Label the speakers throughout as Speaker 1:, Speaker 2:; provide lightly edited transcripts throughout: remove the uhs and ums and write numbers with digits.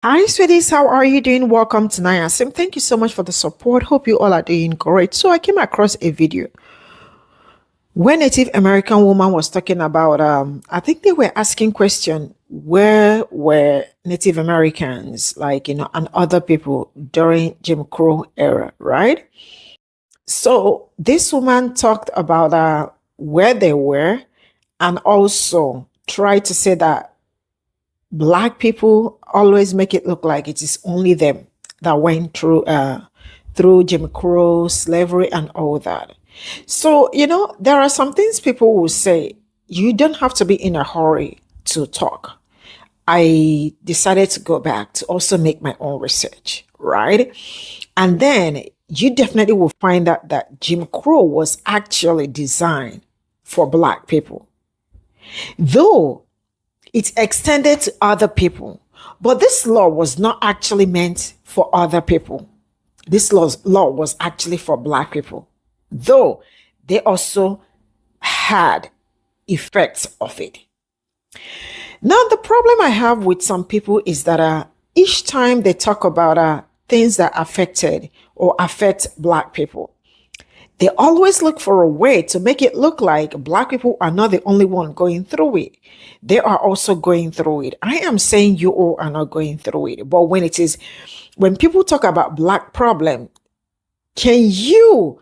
Speaker 1: Hi, sweeties. How are you doing? Welcome to Nayasim. Thank you so much for the support. Hope you all are doing great. So I came across a video where Native American woman was talking about, I think they were asking question, where were Native Americans, and other people during Jim Crow era, right? So this woman talked about where they were and also tried to say that Black people always make it look like it is only them that went through Jim Crow, slavery, and all that. So, there are some things people will say, you don't have to be in a hurry to talk. I decided to go back to also make my own research, right? And then you definitely will find out that Jim Crow was actually designed for Black people. Though it extended to other people. But this law was not actually meant for other people. This law was actually for Black people, though they also had effects of it. Now, the problem I have with some people is that each time they talk about things that affected or affect Black people, they always look for a way to make it look like Black people are not the only one going through it. They are also going through it. I am saying you all are not going through it. But when people talk about Black problem, can you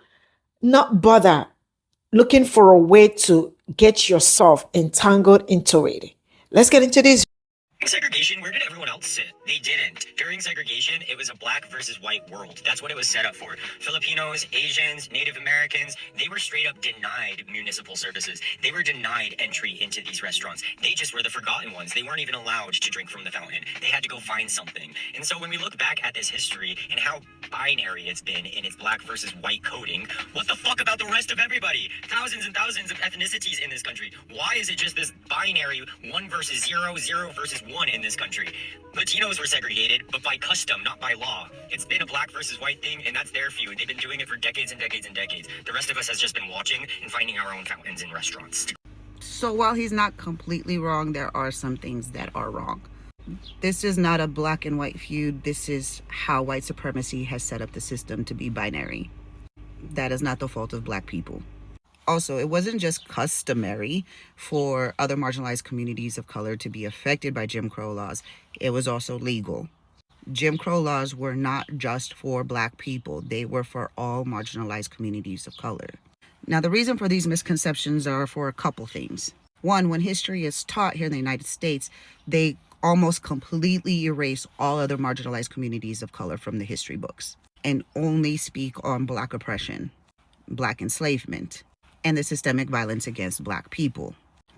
Speaker 1: not bother looking for a way to get yourself entangled into it? Let's get into this.
Speaker 2: Segregation, where did everyone else sit? They didn't. During segregation, it was a black versus white world. That's what it was set up for. Filipinos, Asians, Native Americans, they were straight up denied municipal services. They were denied entry into these restaurants. They just were the forgotten ones. They weren't even allowed to drink from the fountain. They had to go find something. And so when we look back at this history and how binary it's been in its black versus white coding, what the fuck about the rest of everybody? Thousands and thousands of ethnicities in this country. Why is it just this binary 1 versus 0, 0 versus 1 in this country? Latinos were segregated, but by custom, not by law. It's been a black versus white thing, and that's their feud. They've been doing it for decades and decades and decades. The rest of us has just been watching and finding our own fountains in restaurants.
Speaker 3: So while he's not completely wrong, there are some things that are wrong. This is not a black and white feud. This is how white supremacy has set up the system to be binary. That is not the fault of Black people. Also, it wasn't just customary for other marginalized communities of color to be affected by Jim Crow laws. It was also legal. Jim Crow laws were not just for Black people. They were for all marginalized communities of color. Now, the reason for these misconceptions are for a couple things. One, when history is taught here in the United States, they almost completely erase all other marginalized communities of color from the history books and only speak on Black oppression, Black enslavement, and the systemic violence against Black people.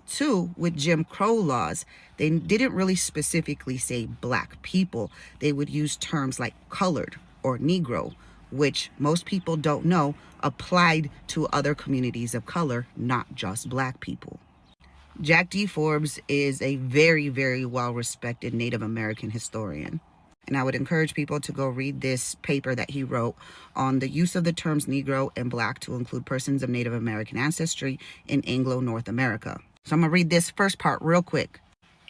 Speaker 3: Two, with Jim Crow laws, they didn't really specifically say Black people. They would use terms like colored or Negro, which most people don't know applied to other communities of color, not just Black people. Jack D. Forbes is a very, very well-respected Native American historian. And I would encourage people to go read this paper that he wrote on the use of the terms Negro and Black to include persons of Native American ancestry in Anglo-North America. So I'm going to read this first part real quick.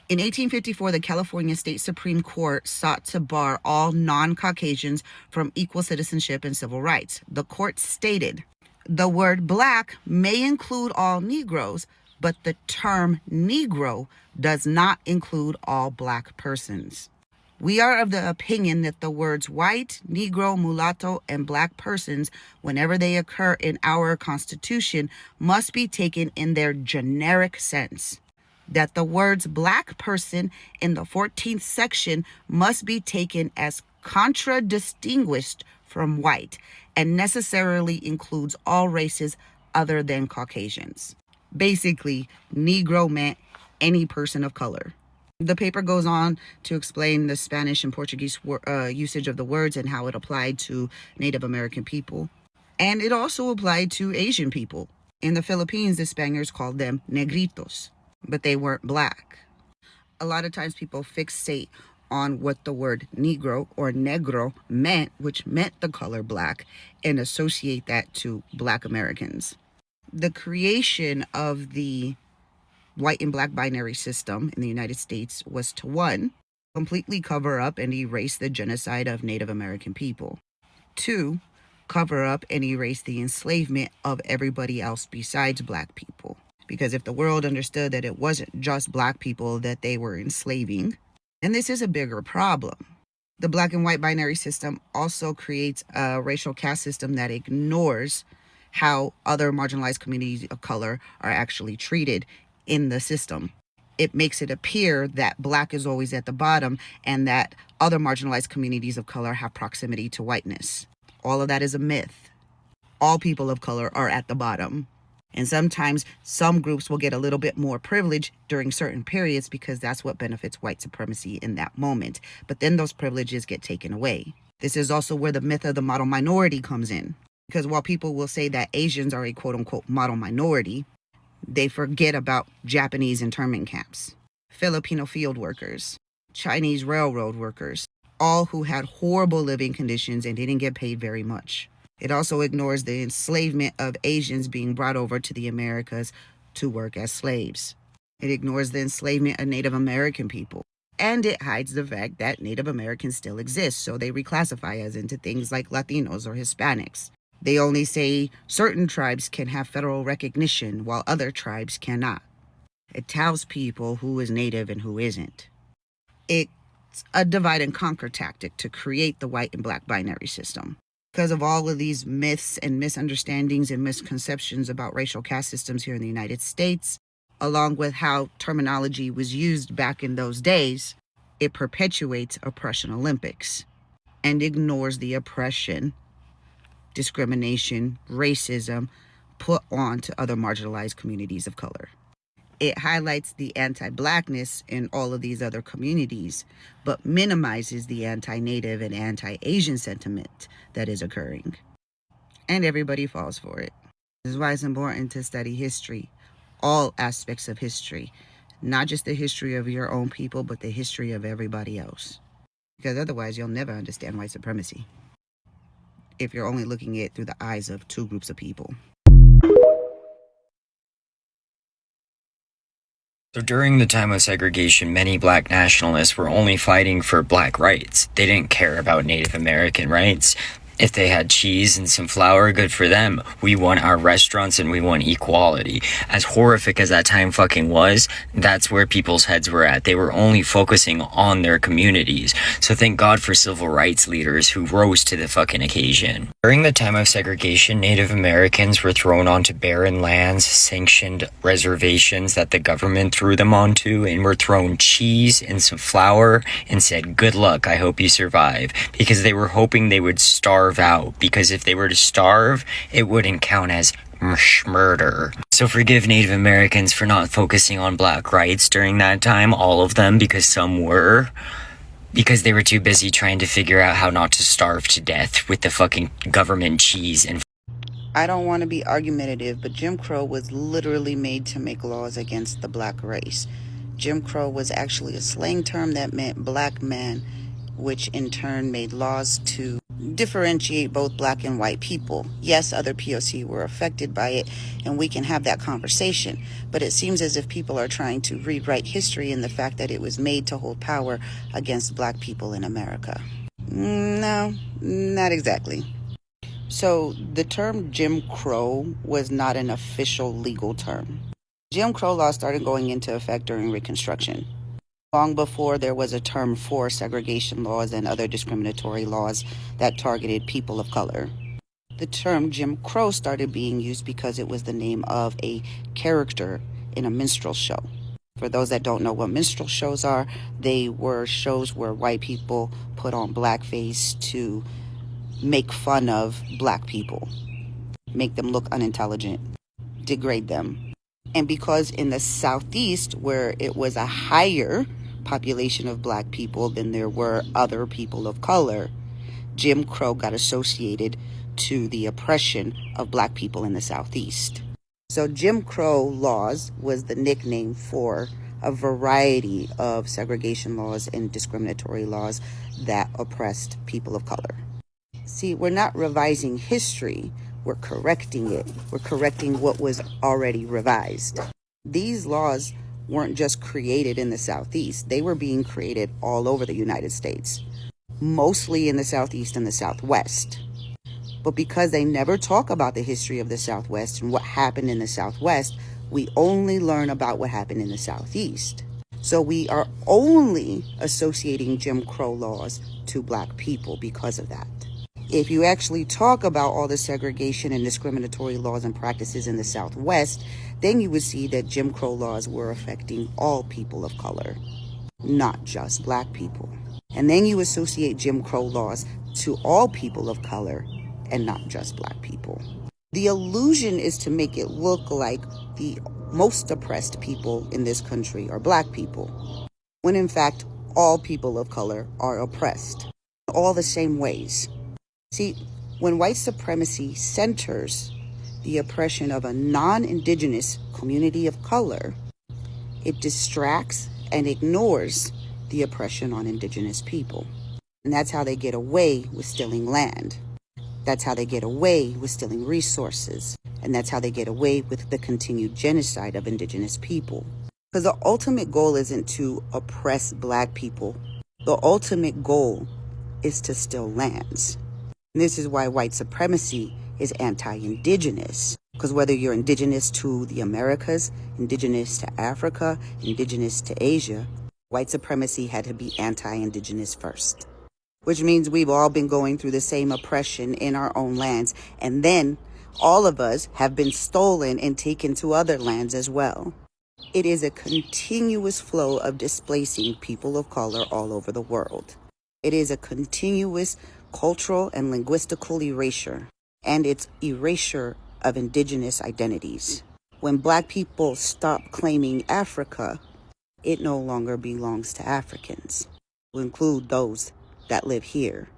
Speaker 3: In 1854, the California State Supreme Court sought to bar all non-Caucasians from equal citizenship and civil rights. The court stated, the word Black may include all Negroes, but the term Negro does not include all Black persons. We are of the opinion that the words white, Negro, mulatto, and Black persons, whenever they occur in our Constitution, must be taken in their generic sense. That the words Black person in the 14th section must be taken as contradistinguished from white and necessarily includes all races other than Caucasians. Basically, Negro meant any person of color. The paper goes on to explain the Spanish and Portuguese usage of the words and how it applied to Native American people. And it also applied to Asian people. In the Philippines, the Spaniards called them negritos, but they weren't Black. A lot of times people fixate on what the word Negro or Negro meant, which meant the color Black, and associate that to Black Americans. The creation of the white and Black binary system in the United States was to, one, completely cover up and erase the genocide of Native American people. 2, cover up and erase the enslavement of everybody else besides Black people. Because if the world understood that it wasn't just Black people that they were enslaving, then this is a bigger problem. The Black and white binary system also creates a racial caste system that ignores how other marginalized communities of color are actually treated in the system. It makes it appear that Black is always at the bottom and that other marginalized communities of color have proximity to whiteness. All of that is a myth. All people of color are at the bottom. And sometimes some groups will get a little bit more privilege during certain periods because that's what benefits white supremacy in that moment. But then those privileges get taken away. This is also where the myth of the model minority comes in. Because while people will say that Asians are a quote-unquote model minority, they forget about Japanese internment camps, Filipino field workers, Chinese railroad workers, all who had horrible living conditions and didn't get paid very much. It also ignores the enslavement of Asians being brought over to the Americas to work as slaves. It ignores the enslavement of Native American people. And it hides the fact that Native Americans still exist, so they reclassify us into things like Latinos or Hispanics. They only say certain tribes can have federal recognition while other tribes cannot. It tells people who is Native and who isn't. It's a divide and conquer tactic to create the white and Black binary system. Because of all of these myths and misunderstandings and misconceptions about racial caste systems here in the United States, along with how terminology was used back in those days, it perpetuates oppression Olympics and ignores the oppression, discrimination, racism put on to other marginalized communities of color. It highlights the anti-Blackness in all of these other communities, but minimizes the anti-Native and anti-Asian sentiment that is occurring. And everybody falls for it. This is why it's important to study history, all aspects of history, not just the history of your own people, but the history of everybody else. Because otherwise, you'll never understand white supremacy if you're only looking at it through the eyes of two groups of people.
Speaker 2: So during the time of segregation, many Black nationalists were only fighting for Black rights. They didn't care about Native American rights. If they had cheese and some flour, good for them. We want our restaurants and we want equality. As horrific as that time fucking was, that's where people's heads were at. They were only focusing on their communities. So thank God for civil rights leaders who rose to the fucking occasion. During the time of segregation, Native Americans were thrown onto barren lands, sanctioned reservations that the government threw them onto, and were thrown cheese and some flour and said, good luck, I hope you survive. Because they were hoping they would starve out, because if they were to starve, it wouldn't count as murder. So forgive Native Americans for not focusing on Black rights during that time, all of them, because some were, because they were too busy trying to figure out how not to starve to death with the fucking government cheese and
Speaker 3: I don't want to be argumentative, but Jim Crow was literally made to make laws against the Black race. Jim Crow was actually a slang term that meant Black man, which in turn made laws to differentiate both Black and white people. Yes, other POC were affected by it, and we can have that conversation, but it seems as if people are trying to rewrite history in the fact that it was made to hold power against Black people in America. No, not exactly. So the term Jim Crow was not an official legal term. Jim Crow law started going into effect during Reconstruction, long before there was a term for segregation laws and other discriminatory laws that targeted people of color. The term Jim Crow started being used because it was the name of a character in a minstrel show. For those that don't know what minstrel shows are, they were shows where white people put on blackface to make fun of Black people, make them look unintelligent, degrade them. And because in the Southeast, where it was a higher population of Black people than there were other people of color, Jim Crow got associated to the oppression of Black people in the Southeast. So Jim Crow laws was the nickname for a variety of segregation laws and discriminatory laws that oppressed people of color. See, we're not revising history, we're correcting it. We're correcting what was already revised. These laws weren't just created in the Southeast. They were being created all over the United States, mostly in the Southeast and the Southwest. But because they never talk about the history of the Southwest and what happened in the Southwest, we only learn about what happened in the Southeast. So we are only associating Jim Crow laws to Black people because of that. If you actually talk about all the segregation and discriminatory laws and practices in the Southwest, then you would see that Jim Crow laws were affecting all people of color, not just Black people. And then you associate Jim Crow laws to all people of color and not just Black people. The illusion is to make it look like the most oppressed people in this country are Black people, when in fact, all people of color are oppressed, all the same ways. See, when white supremacy centers the oppression of a non-Indigenous community of color, it distracts and ignores the oppression on Indigenous people. And that's how they get away with stealing land. That's how they get away with stealing resources. And that's how they get away with the continued genocide of Indigenous people. Because the ultimate goal isn't to oppress Black people. The ultimate goal is to steal lands. And this is why white supremacy is anti-Indigenous. Because whether you're Indigenous to the Americas, Indigenous to Africa, Indigenous to Asia, white supremacy had to be anti-Indigenous first. Which means we've all been going through the same oppression in our own lands. And then all of us have been stolen and taken to other lands as well. It is a continuous flow of displacing people of color all over the world. It is a continuous cultural and linguistical erasure, and it's erasure of Indigenous identities. When Black people stop claiming Africa, it no longer belongs to Africans. We'll include those that live here.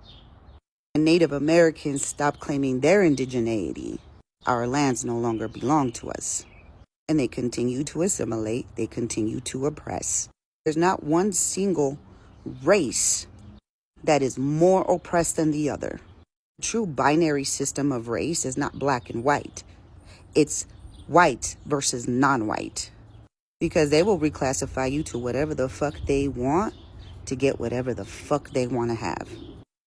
Speaker 3: When Native Americans stop claiming their indigeneity, our lands no longer belong to us. And they continue to assimilate, they continue to oppress. There's not one single race that is more oppressed than the other. The true binary system of race is not black and white. It's white versus non-white. Because they will reclassify you to whatever the fuck they want to get whatever the fuck they want to have.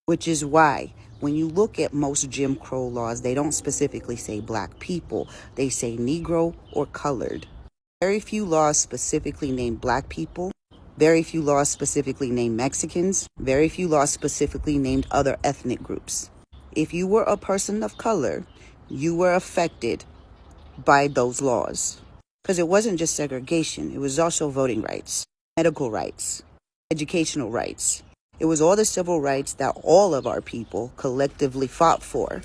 Speaker 3: Which is why when you look at most Jim Crow laws, they don't specifically say Black people. They say Negro or colored. Very few laws specifically name Black people. Very few laws specifically name Mexicans. Very few laws specifically named other ethnic groups. If you were a person of color, you were affected by those laws. Because it wasn't just segregation. It was also voting rights, medical rights, educational rights. It was all the civil rights that all of our people collectively fought for.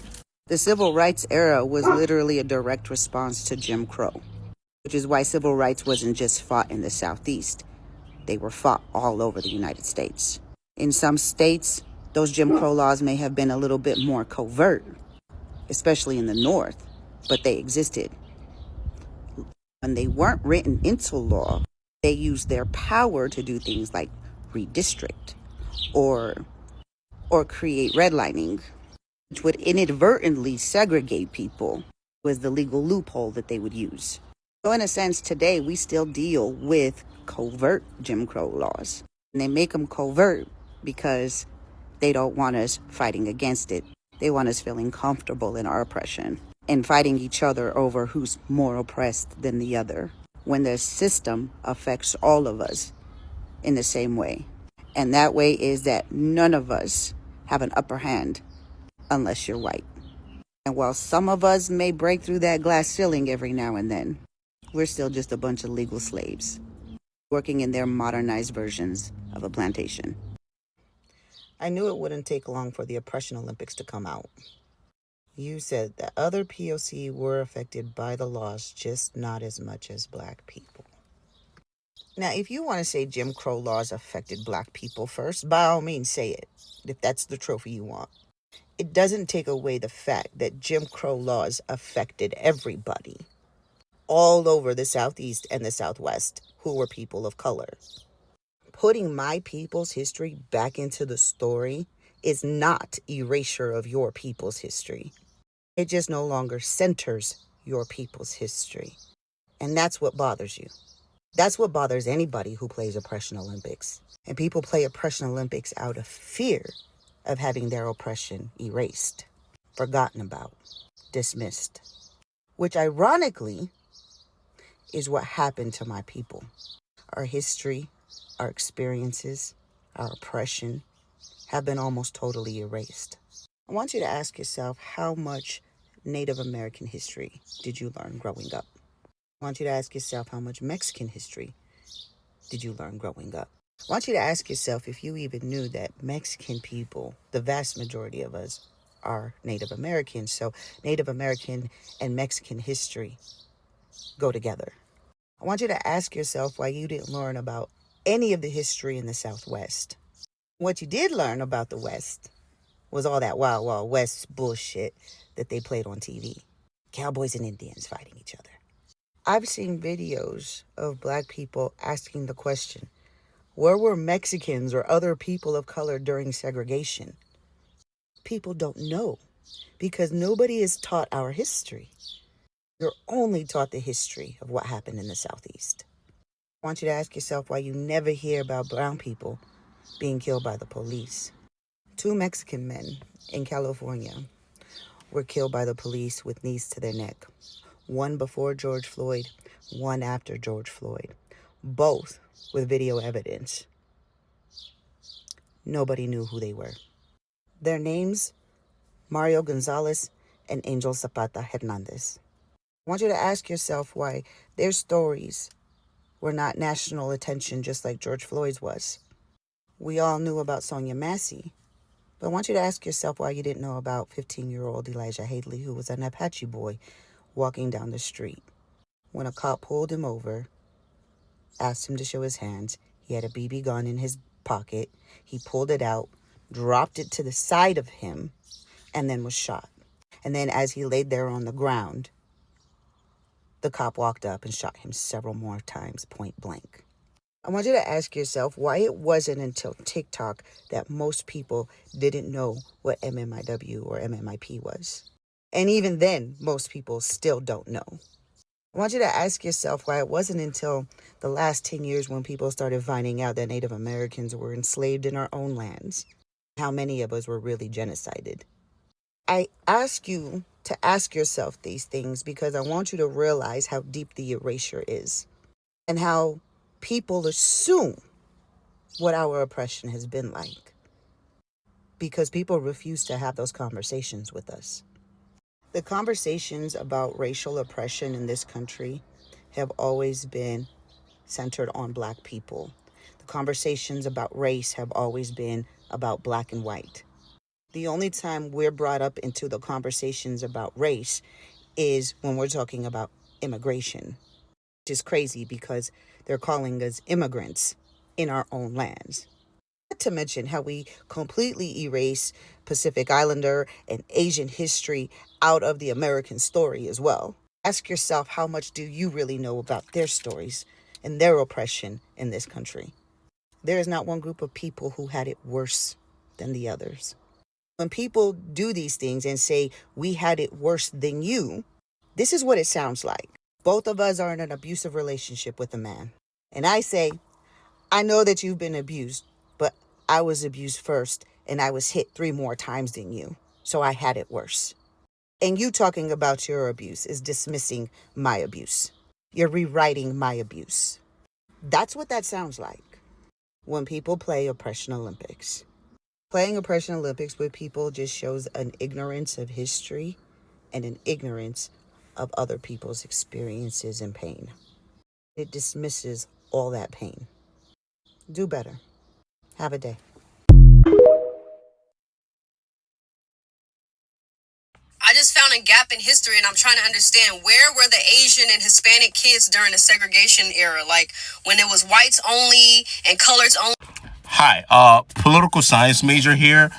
Speaker 3: The civil rights era was literally a direct response to Jim Crow, which is why civil rights wasn't just fought in the Southeast. They were fought all over the United States. In some states, those Jim Crow laws may have been a little bit more covert, especially in the North, but they existed. When they weren't written into law, they used their power to do things like redistrict or create redlining, which would inadvertently segregate people, was the legal loophole that they would use. So in a sense, today we still deal with covert Jim Crow laws. And they make them covert because they don't want us fighting against it. They want us feeling comfortable in our oppression and fighting each other over who's more oppressed than the other, when the system affects all of us in the same way. And that way is that none of us have an upper hand unless you're white. And while some of us may break through that glass ceiling every now and then, we're still just a bunch of legal slaves working in their modernized versions of a plantation. I knew it wouldn't take long for the Oppression Olympics to come out. You said that other POC were affected by the laws, just not as much as Black people. Now, if you want to say Jim Crow laws affected Black people first, by all means say it, if that's the trophy you want. It doesn't take away the fact that Jim Crow laws affected everybody all over the Southeast and the Southwest who were people of color. Putting my people's history back into the story is not erasure of your people's history. It just no longer centers your people's history. And that's what bothers you. That's what bothers anybody who plays Oppression Olympics. And people play Oppression Olympics out of fear of having their oppression erased, forgotten about, dismissed. Which ironically is what happened to my people. Our history, our experiences, our oppression have been almost totally erased. I want you to ask yourself, how much Native American history did you learn growing up? I want you to ask yourself, how much Mexican history did you learn growing up? I want you to ask yourself if you even knew that Mexican people, the vast majority of us, are Native Americans. So Native American and Mexican history go together. I want you to ask yourself why you didn't learn about any of the history in the Southwest. What you did learn about the West was all that Wild Wild West bullshit that they played on TV. Cowboys and Indians fighting each other. I've seen videos of Black people asking the question, where were Mexicans or other people of color during segregation? People don't know because nobody is taught our history. You're only taught the history of what happened in the Southeast. I want you to ask yourself why you never hear about brown people being killed by the police. 2 Mexican men in California were killed by the police with knees to their neck. One before George Floyd, one after George Floyd. Both with video evidence. Nobody knew who they were. Their names, Mario Gonzalez and Angel Zapata Hernandez. I want you to ask yourself why their stories were not national attention just like George Floyd's was. We all knew about Sonia Massey, but I want you to ask yourself why you didn't know about 15-year-old Elijah Haley, who was an Apache boy walking down the street. When a cop pulled him over, asked him to show his hands, he had a BB gun in his pocket. He pulled it out, dropped it to the side of him, and then was shot. And then as he laid there on the ground, the cop walked up and shot him several more times, point blank. I want you to ask yourself why it wasn't until TikTok that most people didn't know what MMIW or MMIP was. And even then, most people still don't know. I want you to ask yourself why it wasn't until the last 10 years when people started finding out that Native Americans were enslaved in our own lands, how many of us were really genocided. I ask you to ask yourself these things because I want you to realize how deep the erasure is and how people assume what our oppression has been like because people refuse to have those conversations with us. The conversations about racial oppression in this country have always been centered on Black people. The conversations about race have always been about Black and white. The only time we're brought up into the conversations about race is when we're talking about immigration, which is crazy because they're calling us immigrants in our own lands. Not to mention how we completely erase Pacific Islander and Asian history out of the American story as well. Ask yourself, how much do you really know about their stories and their oppression in this country? There is not one group of people who had it worse than the others. When people do these things and say, we had it worse than you, this is what it sounds like. Both of us are in an abusive relationship with a man. And I say, I know that you've been abused, but I was abused first and I was hit 3 more times than you. So I had it worse. And you talking about your abuse is dismissing my abuse. You're rewriting my abuse. That's what that sounds like when people play Oppression Olympics. Playing Oppression Olympics with people just shows an ignorance of history and an ignorance of other people's experiences and pain. It dismisses all that pain. Do better. Have a day.
Speaker 4: I just found a gap in history and I'm trying to understand, where were the Asian and Hispanic kids during the segregation era? Like when it was whites only and coloreds only.
Speaker 5: Hi, political science major here.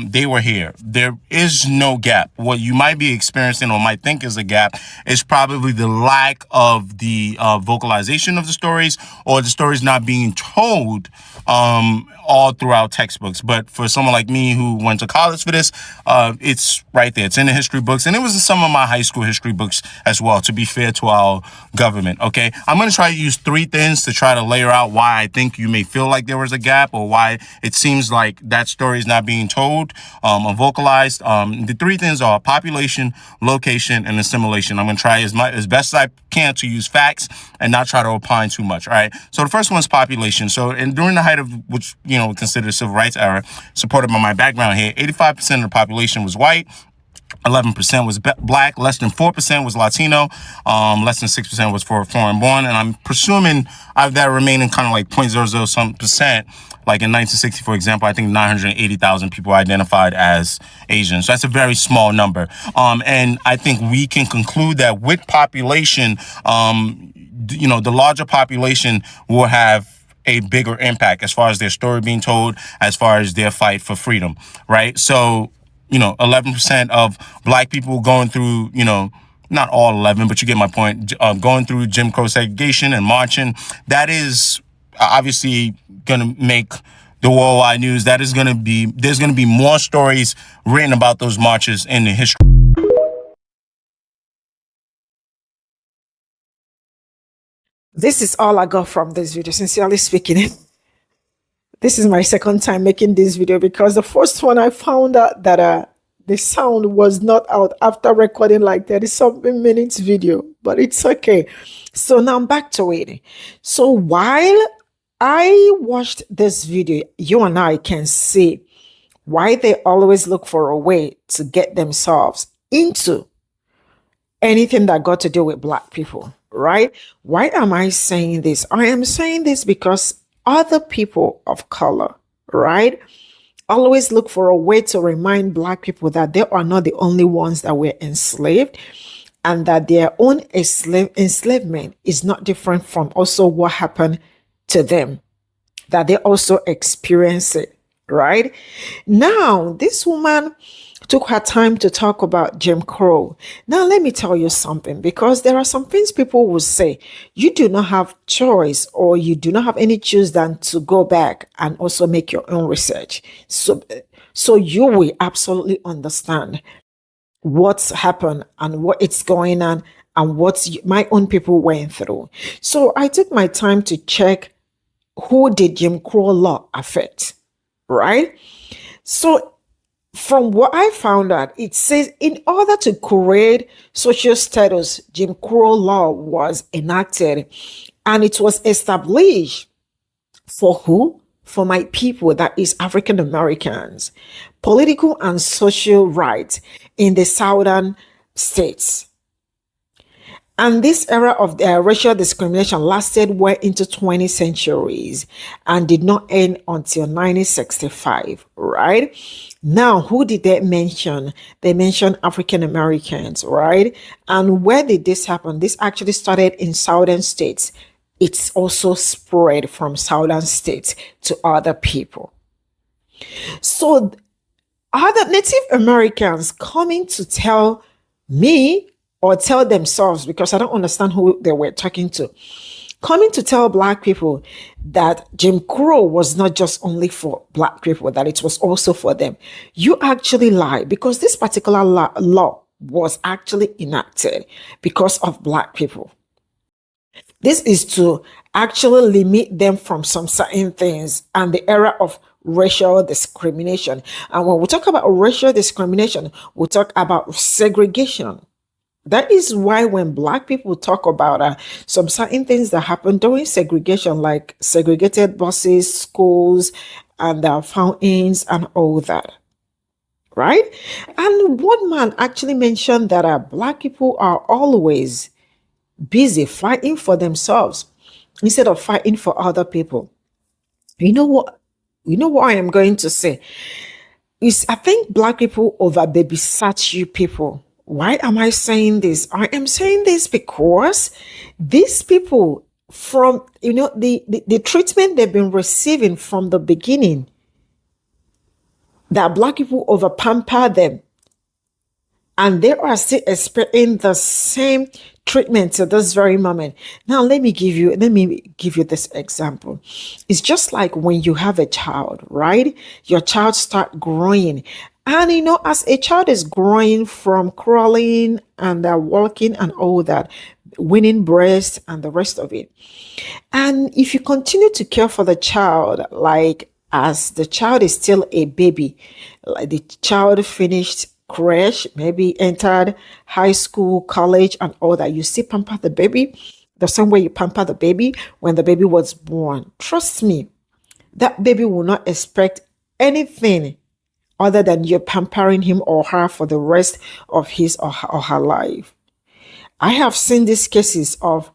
Speaker 5: they were here. There is no gap. What you might be experiencing or might think is a gap is probably the lack of the vocalization of the stories, or the stories not being told all throughout textbooks. But for someone like me who went to college for this, it's right there. It's in the history books, and it was in some of my high school history books as well, to be fair to our government. Okay, I'm going to try to use three things to try to layer out why I think you may feel like there was a gap, or why it seems like that story is not being told or vocalized. The three things are population, location, and assimilation. I'm going to try as best as I can to use facts and not try to opine too much. All right. So the first one is population. So during the height of which, considered civil rights era, supported by my background here, 85% of the population was white. 11% was black, less than 4% was Latino, less than 6% was for foreign born, and I'm presuming that remaining kind of like 0.00 some percent. Like in 1960, for example, I think 980,000 people identified as Asian. So that's a very small number. And I think we can conclude that with population, the larger population will have a bigger impact as far as their story being told, as far as their fight for freedom, right? So 11% of black people going through, not all 11, but you get my point, going through Jim Crow segregation and marching. That is obviously going to make the worldwide news. There's going to be more stories written about those marches in the history.
Speaker 1: This is all I got from this video, sincerely speaking. This is my second time making this video, because the first one I found out that the sound was not out after recording like 30-something minutes video, but it's okay. So now I'm back to it. So while I watched this video, you and I can see why they always look for a way to get themselves into anything that got to do with black people, right? Why am I saying this? I am saying this because other people of color, right, always look for a way to remind black people that they are not the only ones that were enslaved, and that their own enslavement is not different from also what happened to them, that they also experience it, right? Now, this woman took her time to talk about Jim Crow. Now, let me tell you something, because there are some things people will say. You do not have choice, or you do not have any choice than to go back and also make your own research. So you will absolutely understand what's happened and what it's going on and what my own people went through. So I took my time to check who did Jim Crow law affect, right? So from what I found out, it says in order to create social status, Jim Crow law was enacted, and it was established for who? For my people, that is African Americans, political and social rights in the southern states. And this era of racial discrimination lasted well into 20 centuries and did not end until 1965, right? Now, who did they mention? They mentioned African Americans, right? And where did this happen? This actually started in southern states. It's also spread from southern states to other people. So other Native Americans coming to tell me, or tell themselves, because I don't understand who they were talking to, coming to tell black people that Jim Crow was not just only for black people, that it was also for them. You actually lie, because this particular law was actually enacted because of black people. This is to actually limit them from some certain things and the era of racial discrimination. And when we talk about racial discrimination, we talk about segregation. That is why when black people talk about some certain things that happen during segregation, like segregated buses, schools, and fountains, and all that, right? And one man actually mentioned that black people are always busy fighting for themselves instead of fighting for other people. You know what I am going to say is, I think black people over babysat you people. Why am I saying this? I am saying this because these people, from the treatment they've been receiving from the beginning, that Black people over pamper them, and they are still experiencing the same treatment to this very moment. Now, let me give you this example. It's just like when you have a child, right? Your child start growing. And as a child is growing from crawling and walking and all that, winning breast and the rest of it. And if you continue to care for the child, like as the child is still a baby, like the child finished creche, maybe entered high school, college, and all that, you still pamper the baby the same way you pamper the baby when the baby was born. Trust me, that baby will not expect anything other than you're pampering him or her for the rest of his or her life. I have seen these cases of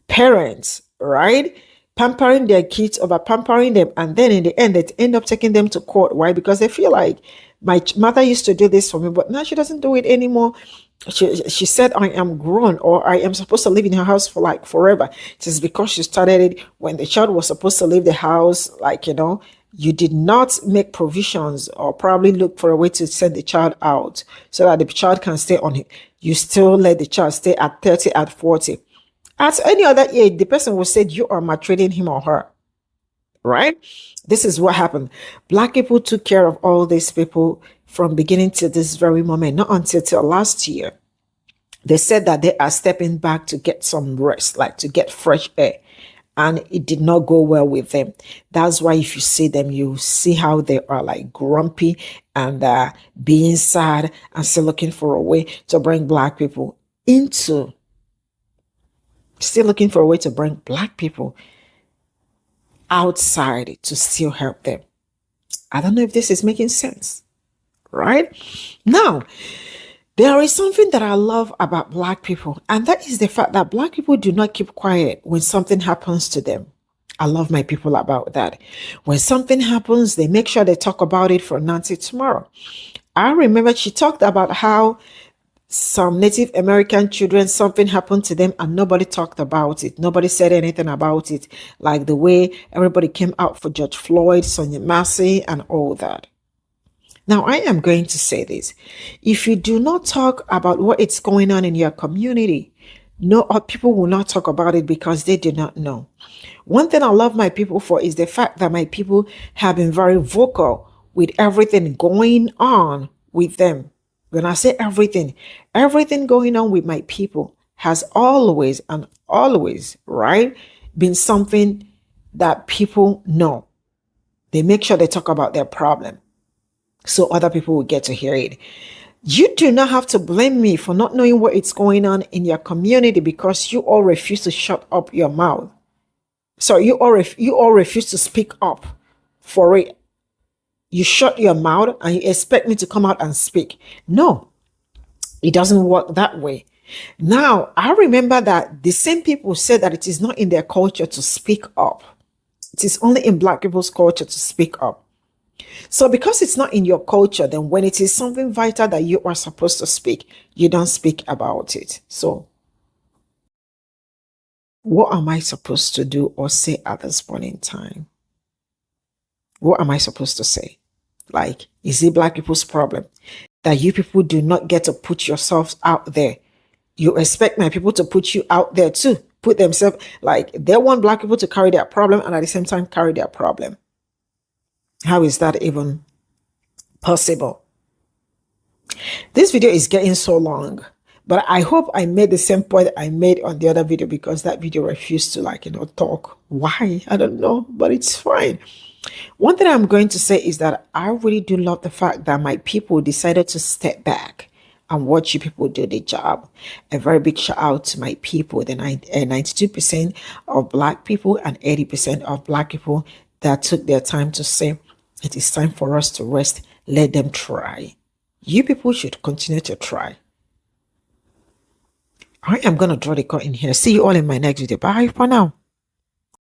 Speaker 1: parents, right, pampering their kids, over pampering them, and then in the end they end up taking them to court. Why? Because they feel like, my mother used to do this for me, but now she doesn't do it anymore. She said I am grown, or I am supposed to live in her house for like forever. It is because she started it when the child was supposed to leave the house. Like, you did not make provisions or probably look for a way to send the child out so that the child can stay on it. You still let the child stay at 30, at 40. At any other age, the person will say you are maltreating him or her, right? This is what happened. Black people took care of all these people from beginning to this very moment, not until last year. They said that they are stepping back to get some rest, like to get fresh air. And it did not go well with them. That's why if you see them, you see how they are like grumpy and being sad and still looking for a way to bring Black people outside to still help them. I don't know if this is making sense, right? Now, there is something that I love about Black people, and that is the fact that Black people do not keep quiet when something happens to them. I love my people about that. When something happens, they make sure they talk about it from now till tomorrow. I remember she talked about how some Native American children, something happened to them and nobody talked about it. Nobody said anything about it. Like the way everybody came out for George Floyd, Sonia Massey, and all that. Now, I am going to say this. If you do not talk about what is going on in your community, people will not talk about it because they do not know. One thing I love my people for is the fact that my people have been very vocal with everything going on with them. When I say everything going on with my people has always, right, been something that people know. They make sure they talk about their problem so other people will get to hear it. You do not have to blame me for not knowing what is going on in your community because you all refuse to shut up your mouth. So you all refuse to speak up for it. You shut your mouth and you expect me to come out and speak. No, it doesn't work that way. Now, I remember that the same people said that it is not in their culture to speak up. It is only in Black people's culture to speak up. So because it's not in your culture, then when it is something vital that you are supposed to speak, you don't speak about it. So what am I supposed to do or say at this point in time? What am I supposed to say? Like, is it Black people's problem that you people do not get to put yourselves out there? You expect my people to put you out there too, put themselves, like they want Black people to carry their problem and at the same time carry their problem. How is that even possible? This video is getting so long, but I hope I made the same point I made on the other video because that video refused to talk. Why? I don't know, but it's fine. One thing I'm going to say is that I really do love the fact that my people decided to step back and watch you people do the job. A very big shout out to my people, the 92% of Black people and 80% of Black people that took their time to say, it is time for us to rest. Let them try. You people should continue to try. I am going to draw the curtain here. See you all in my next video. Bye for now.